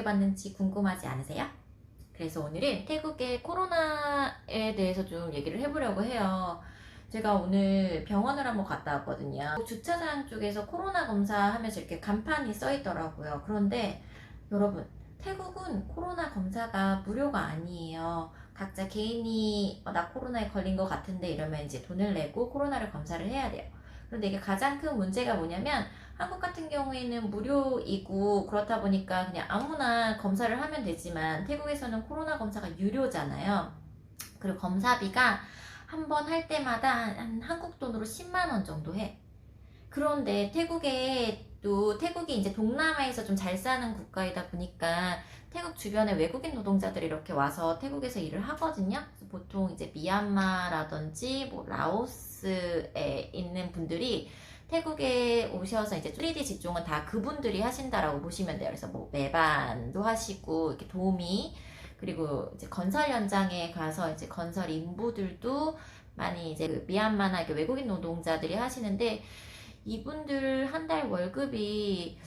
어떻게 받는지 궁금하지 않으세요? 그래서 오늘은 태국의 코로나에 대해서 좀 얘기를 해보려고 해요. 제가 오늘 병원을 한번 갔다 왔거든요. 주차장 쪽에서 코로나 검사하면서 이렇게 간판이 써 있더라고요. 그런데 여러분, 태국은 코로나 검사가 무료가 아니에요. 각자 개인이 나 코로나에 걸린 것 같은데 이러면 이제 돈을 내고 코로나를 검사를 해야 돼요. 그런데 이게 가장 큰 문제가 뭐냐면 한국 같은 경우에는 무료이고 그렇다 보니까 그냥 아무나 검사를 하면 되지만 태국에서는 코로나 검사가 유료잖아요. 그리고 검사비가 한 번 할 때마다 한 한국 돈으로 10만 원 정도 해. 그런데 태국이 이제 동남아에서 좀 잘 사는 국가이다 보니까 태국 주변에 외국인 노동자들이 이렇게 와서 태국에서 일을 하거든요. 그래서 보통 이제 미얀마라든지 뭐 라오스에 있는 분들이 태국에 오셔서 이제 3D 직종은 다 그분들이 하신다라고 보시면 돼요. 그래서 뭐 매반도 하시고 이렇게 도우미, 그리고 이제 건설 현장에 가서 이제 건설 인부들도 많이 이제 그 미얀마나 이렇게 외국인 노동자들이 하시는데, 이분들 한 달 월급이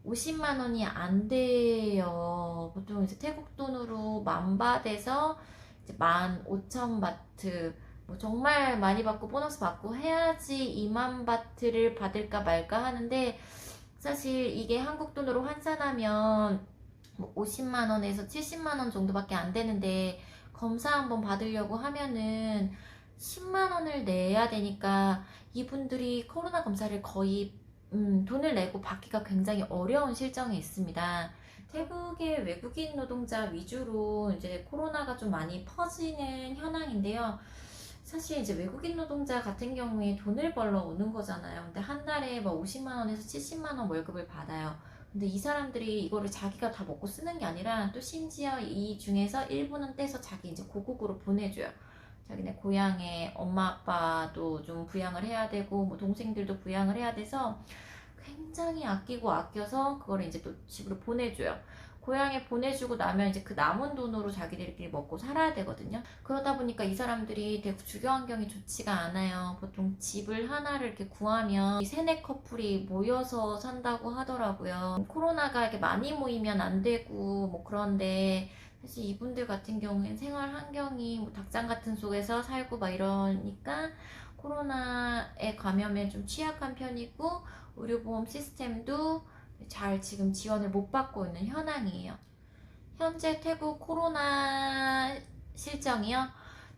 50만 원이 안 돼요. 보통 이제 태국 돈으로 10,000바트에서 이제 15,000바트, 뭐 정말 많이 받고 보너스 받고 해야지 20,000바트를 받을까 말까 하는데, 사실 이게 한국 돈으로 환산하면 뭐 50만 원에서 70만 원 정도밖에 안 되는데, 검사 한번 받으려고 하면은 10만 원을 내야 되니까 이분들이 코로나 검사를 거의 돈을 내고 받기가 굉장히 어려운 실정에 있습니다. 태국의 외국인 노동자 위주로 이제 코로나가 좀 많이 퍼지는 현황인데요. 사실 이제 외국인 노동자 같은 경우에 돈을 벌러 오는 거잖아요. 근데 한 달에 뭐 50만 원에서 70만 원 월급을 받아요. 근데 이 사람들이 이거를 자기가 다 먹고 쓰는 게 아니라 또 심지어 이 중에서 일부는 떼서 자기 이제 고국으로 보내줘요. 자기네 고향에 엄마 아빠도 좀 부양을 해야 되고 뭐 동생들도 부양을 해야 돼서 굉장히 아끼고 아껴서 그걸 이제 또 집으로 보내줘요. 고향에 보내주고 나면 이제 그 남은 돈으로 자기들끼리 먹고 살아야 되거든요. 그러다 보니까 이 사람들이 되게 주거 환경이 좋지가 않아요. 보통 집을 하나를 이렇게 구하면 세네 커플이 모여서 산다고 하더라고요. 코로나가 이렇게 많이 모이면 안 되고 뭐 그런데, 사실 이분들 같은 경우엔 생활 환경이 뭐 닭장 같은 속에서 살고 막 이러니까 코로나에 감염에 좀 취약한 편이고, 의료보험 시스템도 잘 지금 지원을 못 받고 있는 현황이에요. 현재 태국 코로나 실정이요?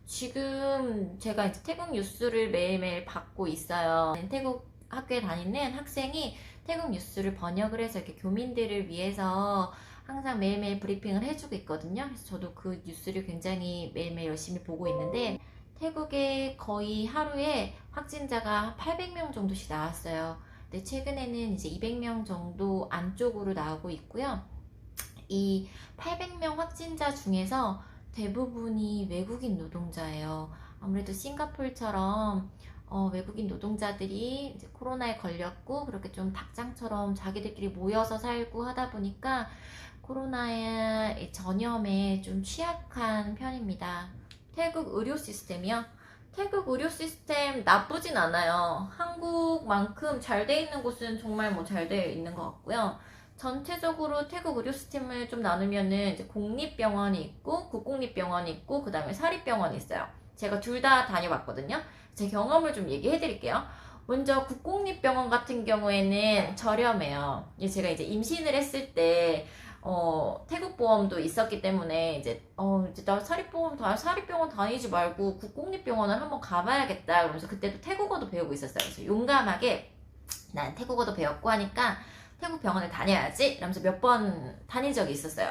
지금 제가 이제 태국 뉴스를 매일매일 받고 있어요. 태국 학교에 다니는 학생이 태국 뉴스를 번역을 해서 이렇게 교민들을 위해서 항상 매일매일 브리핑을 해주고 있거든요. 그래서 저도 그 뉴스를 굉장히 매일매일 열심히 보고 있는데, 태국에 거의 하루에 확진자가 800명 정도씩 나왔어요. 근데 최근에는 이제 200명 정도 안쪽으로 나오고 있고요. 이 800명 확진자 중에서 대부분이 외국인 노동자예요. 아무래도 싱가포르처럼 외국인 노동자들이 이제 코로나에 걸렸고 그렇게 좀 닭장처럼 자기들끼리 모여서 살고 하다 보니까 코로나의 전염에 좀 취약한 편입니다. 태국 의료 시스템이요? 태국 의료 시스템 나쁘진 않아요. 한국만큼 잘 돼 있는 곳은 정말 뭐 잘 돼 있는 것 같고요. 전체적으로 태국 의료 시스템을 좀 나누면은 이제 공립병원이 있고 국공립병원이 있고 그 다음에 사립병원이 있어요. 제가 둘 다 다녀봤거든요. 제 경험을 좀 얘기해 드릴게요. 먼저 국공립병원 같은 경우에는 저렴해요. 제가 이제 임신을 했을 때 태국 보험도 있었기 때문에 이제 나 사립병원 다니지 말고 국공립병원을 한번 가봐야겠다. 그러면서 그때도 태국어도 배우고 있었어요. 그래서 용감하게 난 태국어도 배웠고 하니까 태국 병원을 다녀야지 이러면서 몇 번 다닌 적이 있었어요.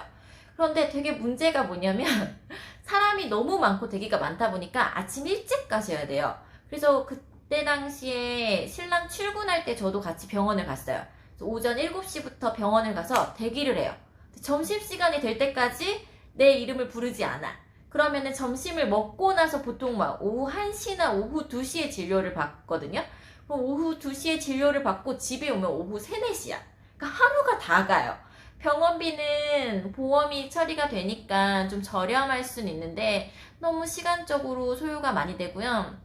그런데 되게 문제가 뭐냐면 사람이 너무 많고 대기가 많다 보니까 아침 일찍 가셔야 돼요. 그래서 그때 당시에 신랑 출근할 때 저도 같이 병원을 갔어요. 그래서 오전 7시부터 병원을 가서 대기를 해요. 점심시간이 될 때까지 내 이름을 부르지 않아. 그러면은 점심을 먹고 나서 보통 막 오후 1시나 오후 2시에 진료를 받거든요. 그럼 오후 2시에 진료를 받고 집에 오면 오후 3, 4시야. 그러니까 하루가 다 가요. 병원비는 보험이 처리가 되니까 좀 저렴할 수는 있는데 너무 시간적으로 소요가 많이 되고요.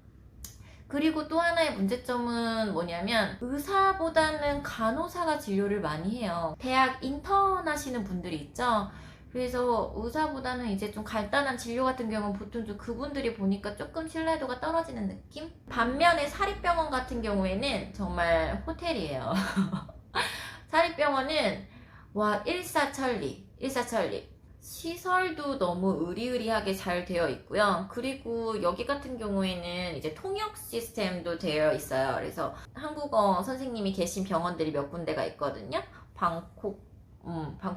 그리고 또 하나의 문제점은 뭐냐면 의사보다는 간호사가 진료를 많이 해요. 대학 인턴 하시는 분들이 있죠. 그래서 의사보다는 이제 좀 간단한 진료 같은 경우는 보통 좀 그분들이 보니까 조금 신뢰도가 떨어지는 느낌? 반면에 사립병원 같은 경우에는 정말 호텔이에요. 사립병원은 와 일사천리 시설도 너무 으리으리하게 잘 되어 있고요. 그리고 여기 같은 경우에는 이제 통역 시스템도 되어 있어요. 그래서 한국어 선생님이 계신 병원들이 몇 군데가 있거든요. 방콕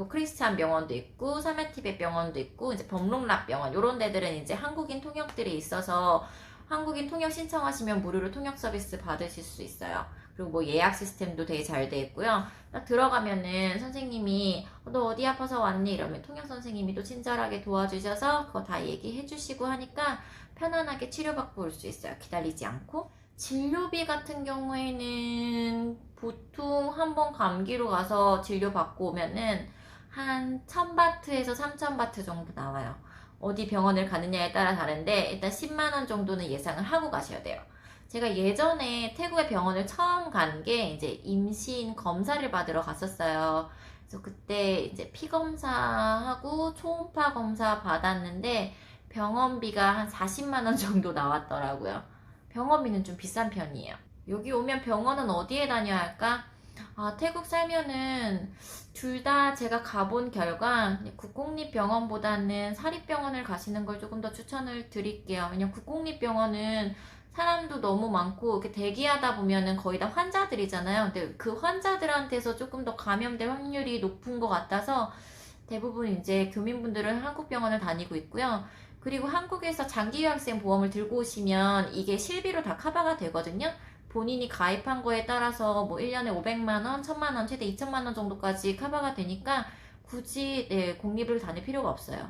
크리스찬 병원도 있고, 사마티벳 병원도 있고, 이제 범롱랍 병원, 요런 데들은 이제 한국인 통역들이 있어서 한국인 통역 신청하시면 무료로 통역 서비스 받으실 수 있어요. 그리고 뭐 예약 시스템도 되게 잘 돼 있고요. 딱 들어가면은 선생님이 너 어디 아파서 왔니? 이러면 통역 선생님이 또 친절하게 도와주셔서 그거 다 얘기해 주시고 하니까 편안하게 치료받고 올 수 있어요. 기다리지 않고. 진료비 같은 경우에는 보통 한 번 감기로 가서 진료받고 오면은 한 1000바트에서 3000바트 정도 나와요. 어디 병원을 가느냐에 따라 다른데 일단 10만원 정도는 예상을 하고 가셔야 돼요. 제가 예전에 태국의 병원을 처음 간 게 이제 임신 검사를 받으러 갔었어요. 그래서 그때 이제 피 검사하고 초음파 검사 받았는데 병원비가 한 40만 원 정도 나왔더라고요. 병원비는 좀 비싼 편이에요. 여기 오면 병원은 어디에 다녀야 할까? 태국 살면은 둘 다 제가 가본 결과 국공립병원보다는 사립병원을 가시는 걸 조금 더 추천을 드릴게요. 왜냐면 국공립병원은 사람도 너무 많고 이렇게 대기하다 보면은 거의 다 환자들이잖아요. 근데 그 환자들한테서 조금 더 감염될 확률이 높은 것 같아서 대부분 이제 교민분들은 한국 병원을 다니고 있고요. 그리고 한국에서 장기 유학생 보험을 들고 오시면 이게 실비로 다 커버가 되거든요. 본인이 가입한 거에 따라서 뭐 1년에 500만원, 1000만원, 최대 2000만원 정도까지 커버가 되니까 굳이 네, 공립을 다닐 필요가 없어요.